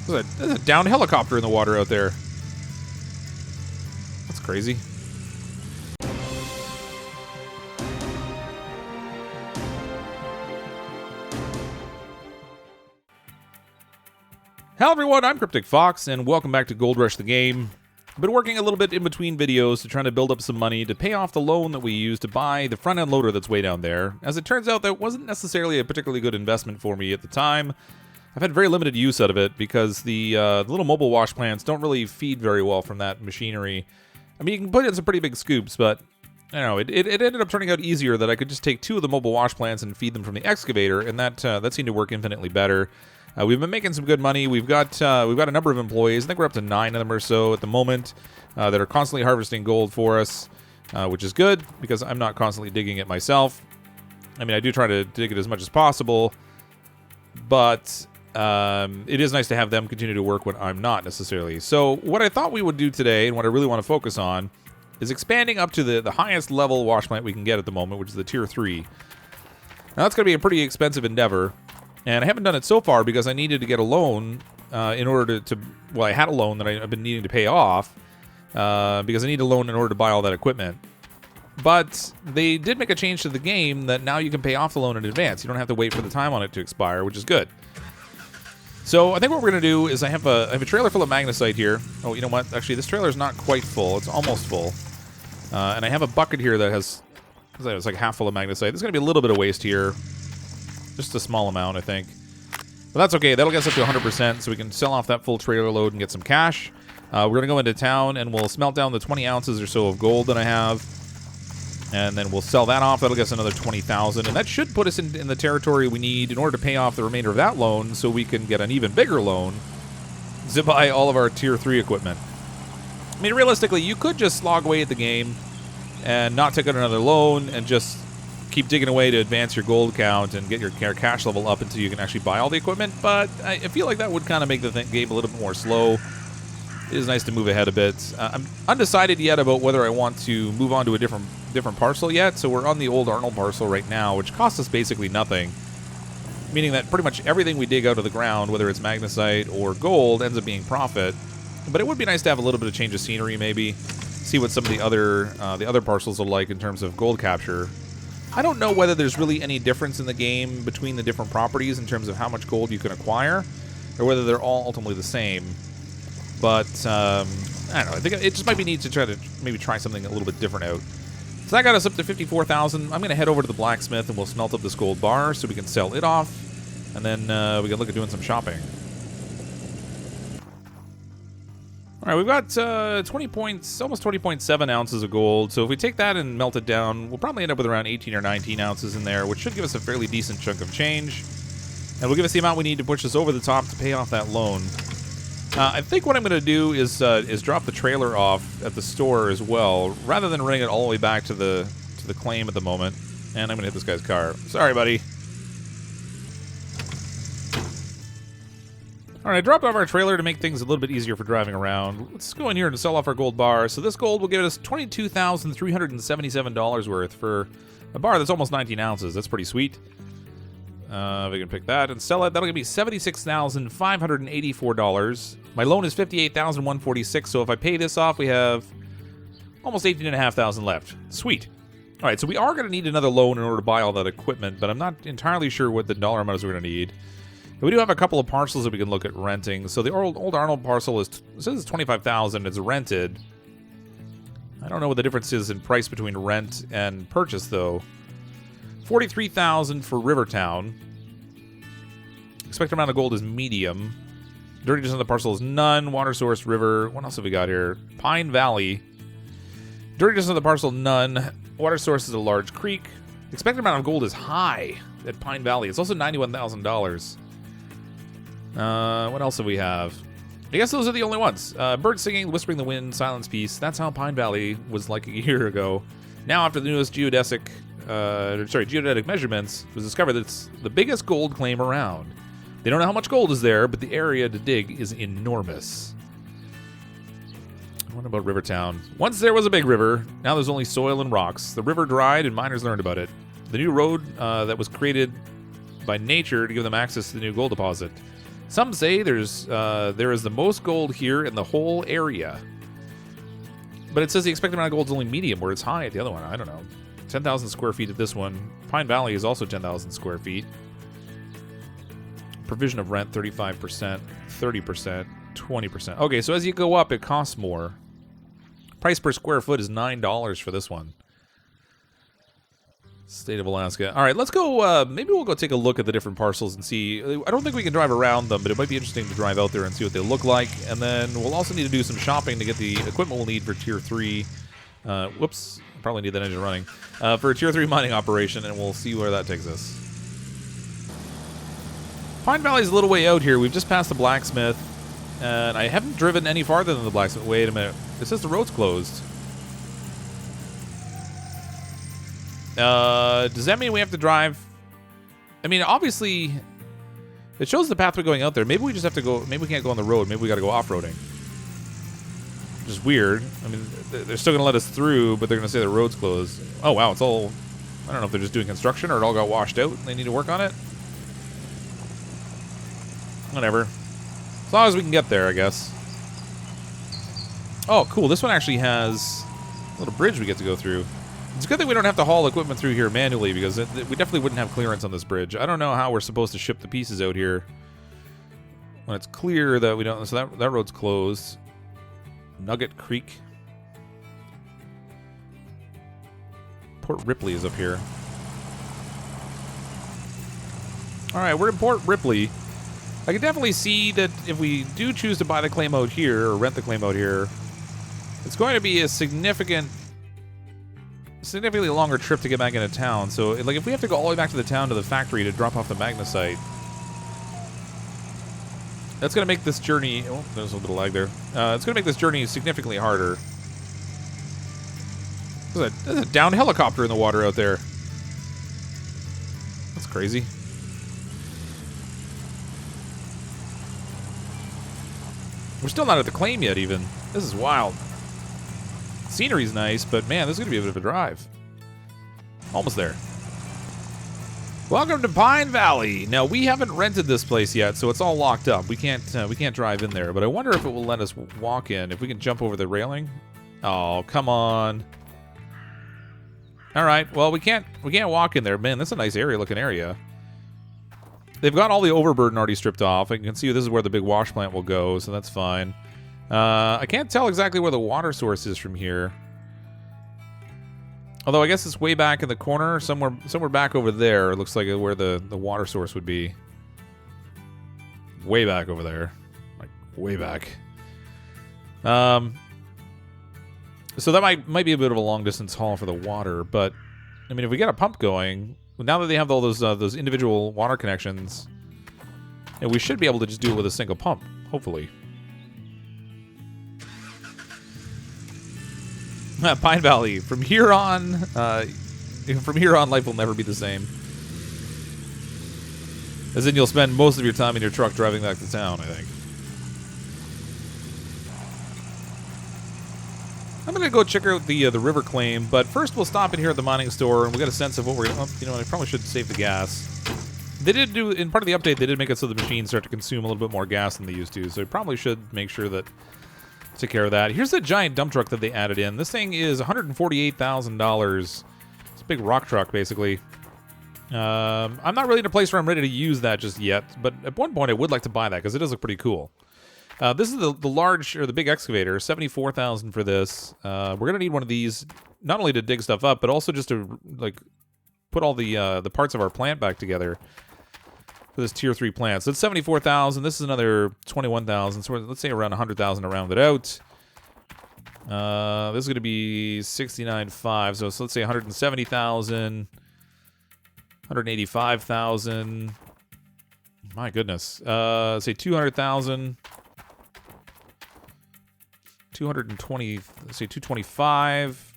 There's a downed helicopter in the water out there. That's crazy. Hello everyone, I'm CrypticFox, and welcome back to Gold Rush the Game. I've been working a little bit in between videos to try to build up some money to pay off the loan that we used to buy the front-end loader that's way down there. As it turns out, that wasn't necessarily a particularly good investment for me at the time. I've had very limited use out of it because the little mobile wash plants don't really feed very well from that machinery. I mean, you can put in some pretty big scoops, but I don't know, it ended up turning out easier that I could just take 2 of the mobile wash plants and feed them from the excavator, and that seemed to work infinitely better. We've been making some good money. We've got a number of employees. I think we're up to 9 of them or so at the moment that are constantly harvesting gold for us, which is good because I'm not constantly digging it myself. I mean, I do try to dig it as much as possible, but it is nice to have them continue to work when I'm not necessarily. So what I thought we would do today, and what I really want to focus on, is expanding up to the highest level wash plant we can get at the moment, which is the Tier 3. Now that's going to be a pretty expensive endeavor. And I haven't done it so far because I needed to get a loan in order to well, I had a loan that I've been needing to pay off because I need a loan in order to buy all that equipment. But they did make a change to the game that now you can pay off the loan in advance. You don't have to wait for the time on it to expire, which is good. So I think what we're going to do is I have a trailer full of magnesite here. Oh, you know what? Actually, this trailer is not quite full. It's almost full. And I have a bucket here that has it's like half full of magnesite. There's going to be a little bit of waste here. Just a small amount, I think. But that's okay. That'll get us up to 100%, so we can sell off that full trailer load and get some cash. We're going to go into town, and we'll smelt down the 20 ounces or so of gold that I have. And then we'll sell that off. That'll get us another 20,000. And that should put us in the territory we need in order to pay off the remainder of that loan so we can get an even bigger loan to buy all of our Tier 3 equipment. I mean, realistically, you could just slog away at the game and not take out another loan and just keep digging away to advance your gold count and get your cash level up until you can actually buy all the equipment, but I feel like that would kind of make the game a little bit more slow. It is nice to move ahead a bit. I'm undecided yet about whether I want to move on to a different parcel yet, so we're on the old Arnold parcel right now, which costs us basically nothing, meaning that pretty much everything we dig out of the ground, whether it's magnesite or gold, ends up being profit. But it would be nice to have a little bit of change of scenery, maybe see what some of the other parcels are like in terms of gold capture. I don't know whether there's really any difference in the game between the different properties in terms of how much gold you can acquire, or whether they're all ultimately the same. But, I don't know. I think it just might be neat to try something a little bit different out. So that got us up to 54,000. I'm going to head over to the blacksmith, and we'll smelt up this gold bar so we can sell it off, and then we can look at doing some shopping. All right, we've got almost 20.7 ounces of gold. So if we take that and melt it down, we'll probably end up with around 18 or 19 ounces in there, which should give us a fairly decent chunk of change. And will give us the amount we need to push us over the top to pay off that loan. I think what I'm going to do is drop the trailer off at the store as well, rather than running it all the way back to the claim at the moment. And I'm going to hit this guy's car. Sorry, buddy. All right, I dropped off our trailer to make things a little bit easier for driving around. Let's go in here and sell off our gold bar. So this gold will give us $22,377 worth for a bar that's almost 19 ounces. That's pretty sweet. We can pick that and sell it. That'll give me $76,584. My loan is $58,146. So if I pay this off, we have almost $18,500 left. Sweet. All right, so we are going to need another loan in order to buy all that equipment, but I'm not entirely sure what the dollar amount is we're going to need. We do have a couple of parcels that we can look at renting. So the old Arnold parcel says it's $25,000. It's rented. I don't know what the difference is in price between rent and purchase, though. $43,000 for Rivertown. Expected amount of gold is medium. Dirty distance of the parcel is none. Water source, river. What else have we got here? Pine Valley. Dirty distance of the parcel, none. Water source is a large creek. Expected amount of gold is high at Pine Valley. It's also $91,000. What else do we have? I guess those are the only ones. Bird singing, whispering the wind, silence, peace. That's how Pine Valley was like a year ago. Now, after the newest geodetic measurements, it was discovered that it's the biggest gold claim around. They don't know how much gold is there, but the area to dig is enormous. What about Rivertown? Once there was a big river. Now there's only soil and rocks. The river dried, and miners learned about it. The new road that was created by nature to give them access to the new gold deposit. Some say there is the most gold here in the whole area. But it says the expected amount of gold is only medium, where it's high at the other one. I don't know. 10,000 square feet at this one. Pine Valley is also 10,000 square feet. Provision of rent, 35%, 30%, 20%. Okay, so as you go up, it costs more. Price per square foot is $9 for this one. State of Alaska. All right, let's go. Maybe we'll go take a look at the different parcels and see. I don't think we can drive around them, but it might be interesting to drive out there and see what they look like. And then we'll also need to do some shopping to get the equipment we'll need for Tier 3. Whoops. Probably need that engine running. For a Tier 3 mining operation, and we'll see where that takes us. Pine Valley's a little way out here. We've just passed the blacksmith. And I haven't driven any farther than the blacksmith. Wait a minute. It says the road's closed. Does that mean we have to drive? I mean, obviously, it shows the pathway going out there. Maybe we just have to go. Maybe we can't go on the road. Maybe we got to go off-roading. Which is weird. I mean, they're still going to let us through, but they're going to say the road's closed. Oh, wow. It's all... I don't know if they're just doing construction or it all got washed out and they need to work on it. Whatever. As long as we can get there, I guess. Oh, cool. This one actually has a little bridge we get to go through. It's a good thing we don't have to haul equipment through here manually because we definitely wouldn't have clearance on this bridge. I don't know how we're supposed to ship the pieces out here when it's clear that we don't... So that road's closed. Nugget Creek. Port Ripley is up here. Alright, we're in Port Ripley. I can definitely see that if we do choose to buy the claim out here, or rent the claim out here, it's going to be a significantly longer trip to get back into town. So, like, if we have to go all the way back to the town to the factory to drop off the magnesite, that's going to make this journey... Oh, there's a little bit of lag there. It's going to make this journey significantly harder. There's a downed helicopter in the water out there. That's crazy. We're still not at the claim yet, even. This is wild. Scenery's nice, but man, this is going to be a bit of a drive. Almost there. Welcome to Pine Valley. Now, we haven't rented this place yet, so it's all locked up. We can't drive in there, but I wonder if it will let us walk in. If we can jump over the railing. Oh, come on. All right. Well, we can't walk in there. Man, that's a nice looking area. They've got all the overburden already stripped off. I can see this is where the big wash plant will go, so that's fine. I can't tell exactly where the water source is from here. Although I guess it's way back in the corner, somewhere back over there. It looks like where the water source would be. Way back over there. Like, way back. So that might be a bit of a long distance haul for the water, but I mean, if we get a pump going, now that they have all those individual water connections, we should be able to just do it with a single pump, hopefully. Pine Valley. From here on, life will never be the same. As in, you'll spend most of your time in your truck driving back to town, I think. I'm gonna go check out the river claim, but first we'll stop in here at the mining store and we'll get a sense of what we're. Oh, you know, I probably should save the gas. They did do in part of the update. They did make it so the machines start to consume a little bit more gas than they used to. So I probably should make sure that take care of that. Here's the giant dump truck that they added in. This thing is $148,000. It's a big rock truck, basically. I'm not really in a place where I'm ready to use that just yet, but at one point I would like to buy that because it does look pretty cool. This is the large, or the big excavator, $74,000 for this. We're going to need one of these, not only to dig stuff up, but also just to, like, put all the parts of our plant back together for this Tier 3 plant. So it's $74,000. This is another $21,000. So let's say around $100,000 to round it out. This is going to be $69,500. So let's say $170,000. $185,000. My goodness. Let's say $200,000. 220, let's say 225,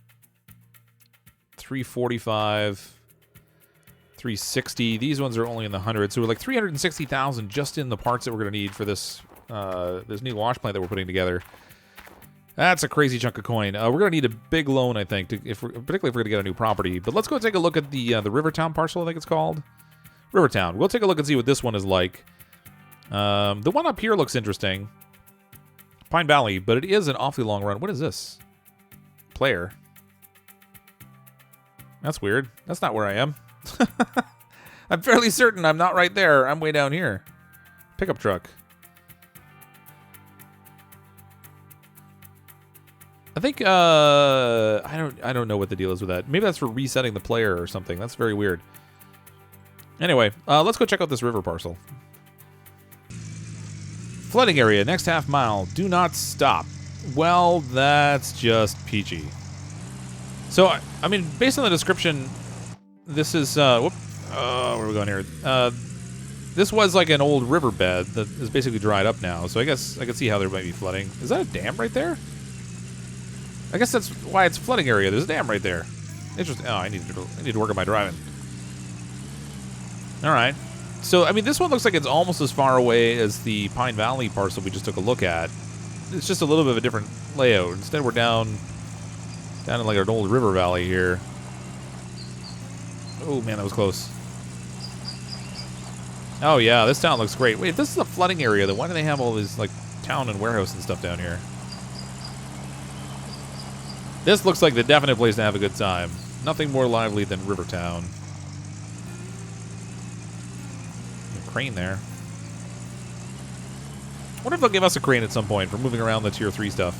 345, 360. These ones are only in the hundreds, so we're like 360,000 just in the parts that we're going to need for this this new wash plant that we're putting together. That's a crazy chunk of coin. We're going to need a big loan, I think, particularly if we're going to get a new property. But let's go take a look at the Rivertown parcel, I think it's called. Rivertown. We'll take a look and see what this one is like. The one up here looks interesting. Pine Valley, but it is an awfully long run. What is this? Player. That's weird. That's not where I am. I'm fairly certain I'm not right there. I'm way down here. Pickup truck. I think I don't know what the deal is with that. Maybe that's for resetting the player or something. That's very weird. Anyway, let's go check out this river parcel. Flooding area, next half mile. Do not stop. Well, that's just peachy. So, I mean, based on the description, this is, where are we going here? This was like an old riverbed that is basically dried up now, so I guess I can see how there might be flooding. Is that a dam right there? I guess that's why it's flooding area. There's a dam right there. Interesting. Oh, I need to work on my driving. All right. So, I mean, this one looks like it's almost as far away as the Pine Valley parcel we just took a look at. It's just a little bit of a different layout. Instead, we're down in like an old river valley here. Oh, man, that was close. Oh, yeah, this town looks great. Wait, if this is a flooding area, then why do they have all this, like, town and warehouse and stuff down here? This looks like the definite place to have a good time. Nothing more lively than Rivertown. A crane there. I wonder if they'll give us a crane at some point for moving around the tier 3 stuff.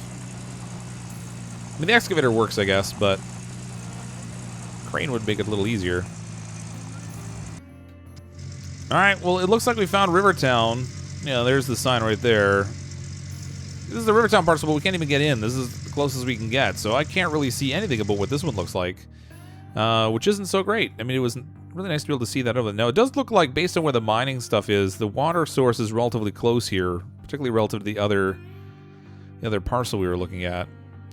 I mean, the excavator works, I guess, but crane would make it a little easier. Alright, well, it looks like we found Rivertown. Yeah, there's the sign right there. This is the Rivertown parcel, but we can't even get in. This is the closest we can get, so I can't really see anything about what this one looks like, which isn't so great. I mean, it was really nice to be able to see that over. Now, it does look like, based on where the mining stuff is, the water source is relatively close here, particularly relative to the other parcel we were looking at.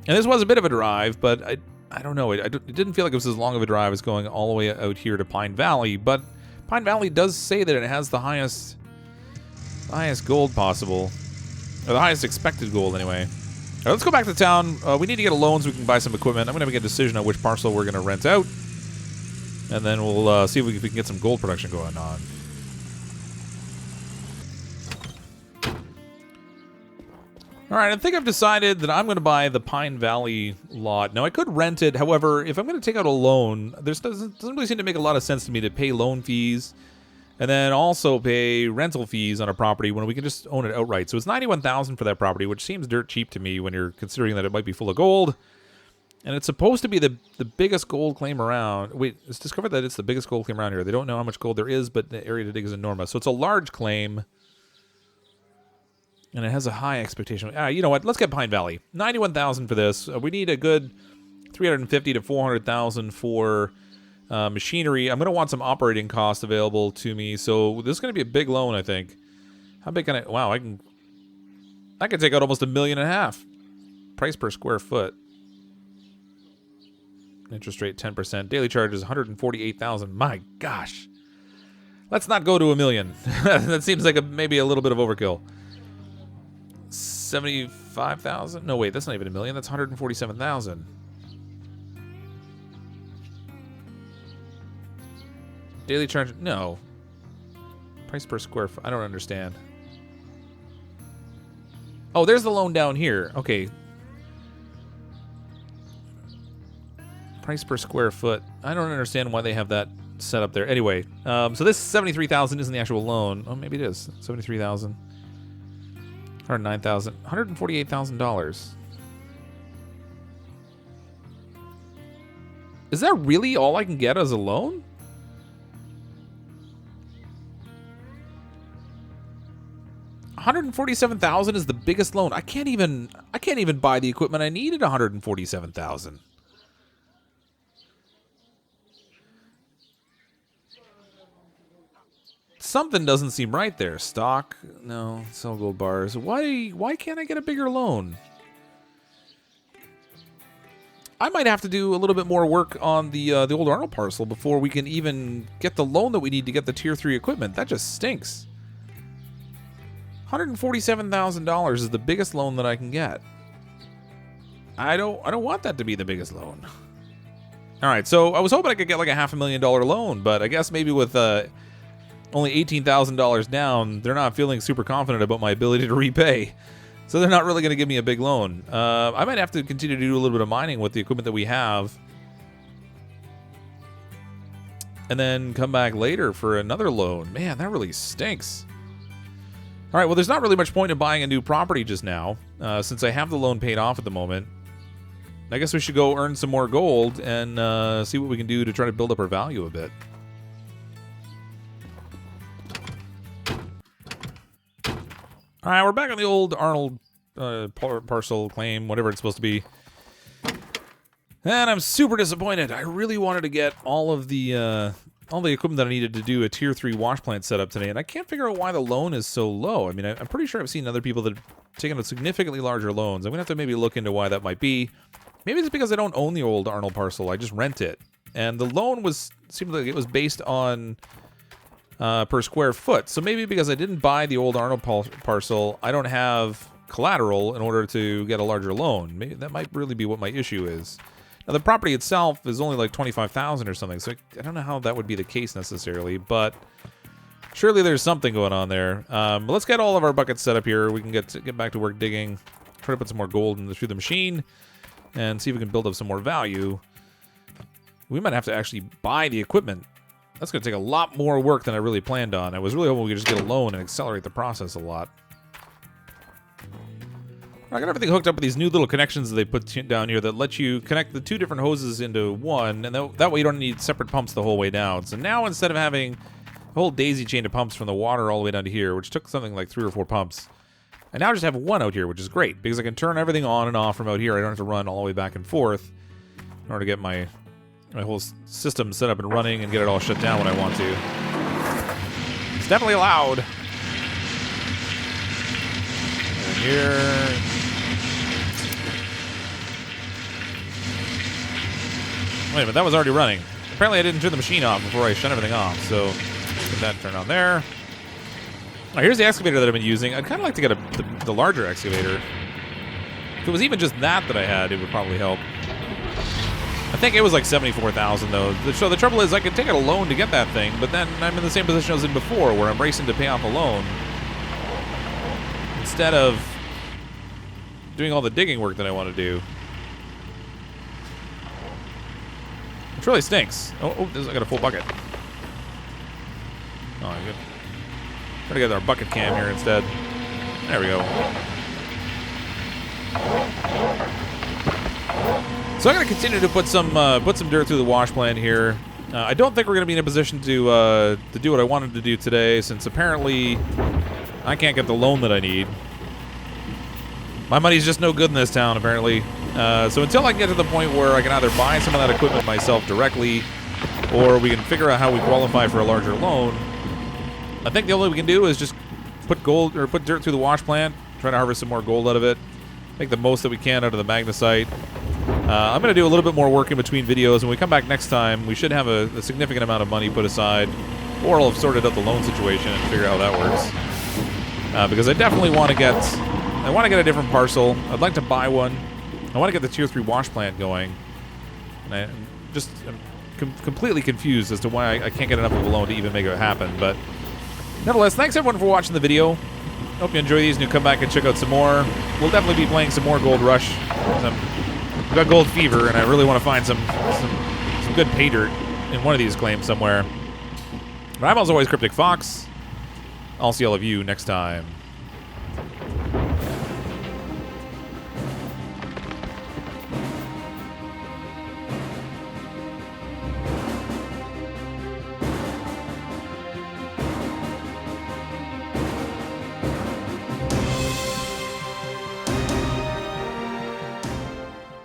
And this was a bit of a drive, but I don't know. It didn't feel like it was as long of a drive as going all the way out here to Pine Valley, but Pine Valley does say that it has the highest gold possible. Or the highest expected gold, anyway. All right, let's go back to town. We need to get a loan so we can buy some equipment. I'm going to make a decision on which parcel we're going to rent out. And then we'll see if we can get some gold production going on. All right, I think I've decided that I'm going to buy the Pine Valley lot. Now, I could rent it. However, if I'm going to take out a loan, there doesn't really seem to make a lot of sense to me to pay loan fees and then also pay rental fees on a property when we can just own it outright. So it's $91,000 for that property, which seems dirt cheap to me when you're considering that it might be full of gold. And it's supposed to be the biggest gold claim around. Wait, it's discovered that it's the biggest gold claim around here. They don't know how much gold there is, but the area to dig is enormous. So it's a large claim. And it has a high expectation. You know what? Let's get Pine Valley. $91,000 for this. We need a good $350,000 to $400,000 for machinery. I'm going to want some operating costs available to me. So this is going to be a big loan, I think. How big can I... Wow, I can take out almost $1.5 million. Price per square foot. Interest rate 10%. Daily charge is $148,000. My gosh. Let's not go to $1 million. That seems like maybe a little bit of overkill. $75,000? No, wait, that's not even $1 million. That's $147,000. Daily charge? No. Price per square foot? I don't understand. Oh, there's the loan down here. Okay. Price per square foot. I don't understand why they have that set up there. Anyway, so this $73,000 isn't the actual loan. Oh, maybe it is. $73,000. $109,000. $148,000. Is that really all I can get as a loan? $147,000 is the biggest loan. I can't even buy the equipment I need at $147,000. Something doesn't seem right there. Stock? No. Sell gold bars. Why can't I get a bigger loan? I might have to do a little bit more work on the old Arnold parcel before we can even get the loan that we need to get the tier 3 equipment. That just stinks. $147,000 is the biggest loan that I can get. I don't want that to be the biggest loan. All right, so I was hoping I could get like a $500,000 loan, but I guess maybe with only $18,000 down, they're not feeling super confident about my ability to repay. So they're not really going to give me a big loan. I might have to continue to do a little bit of mining with the equipment that we have. And then come back later for another loan. Man, that really stinks. All right, well, there's not really much point in buying a new property just now, since I have the loan paid off at the moment. I guess we should go earn some more gold and see what we can do to try to build up our value a bit. All right, we're back on the old Arnold parcel claim, whatever it's supposed to be. And I'm super disappointed. I really wanted to get all the equipment that I needed to do a tier 3 wash plant setup today, and I can't figure out why the loan is so low. I mean, I'm pretty sure I've seen other people that have taken out significantly larger loans. I'm gonna have to maybe look into why that might be. Maybe it's because I don't own the old Arnold parcel. I just rent it, and the loan seemed like it was based on per square foot. So maybe because I didn't buy the old Arnold parcel, I don't have collateral in order to get a larger loan. Maybe that might really be what my issue is. Now, the property itself is only like $25,000 or something, so I don't know how that would be the case necessarily, but surely there's something going on there. But let's get all of our buckets set up here. We can get back to work digging, try to put some more gold through the machine, and see if we can build up some more value. We might have to actually buy the equipment. That's going to take a lot more work than I really planned on. I was really hoping we could just get a loan and accelerate the process a lot. I got everything hooked up with these new little connections that they put down here that let you connect the two different hoses into one, and that way you don't need separate pumps the whole way down. So now instead of having a whole daisy chain of pumps from the water all the way down to here, which took something like 3 or 4 pumps, I now just have one out here, which is great, because I can turn everything on and off from out here. I don't have to run all the way back and forth in order to get my whole system set up and running and get it all shut down when I want to. It's definitely loud. And here... Wait a minute, that was already running. Apparently I didn't turn the machine off before I shut everything off, so get that turned on there. All right, here's the excavator that I've been using. I'd kind of like to get the larger excavator. If it was even just that I had, it would probably help. I think it was like $74,000 though. So the trouble is I could take out a loan to get that thing, but then I'm in the same position I was in before, where I'm racing to pay off a loan instead of doing all the digging work that I want to do. Which really stinks. Oh, I got a full bucket. Oh, good. Gotta get our bucket cam here instead. There we go. So I'm gonna continue to put some dirt through the wash plant here. I don't think we're gonna be in a position to do what I wanted to do today, since apparently I can't get the loan that I need. My money's just no good in this town, apparently. So until I get to the point where I can either buy some of that equipment myself directly, or we can figure out how we qualify for a larger loan, I think the only way we can do is just put dirt through the wash plant, try to harvest some more gold out of it, make the most that we can out of the magnesite. I'm going to do a little bit more work in between videos. When we come back next time, we should have a significant amount of money put aside, or I'll have sorted out the loan situation and figure out how that works. Because I definitely want to get a different parcel. I'd like to buy one. I want to get the tier 3 wash plant going. And I'm completely confused as to why I can't get enough of a loan to even make it happen. But nevertheless, thanks everyone for watching the video. Hope you enjoy these and you come back and check out some more. We'll definitely be playing some more Gold Rush. I've got gold fever, and I really want to find some good pay dirt in one of these claims somewhere. But I'm as always CrypticFox. I'll see all of you next time.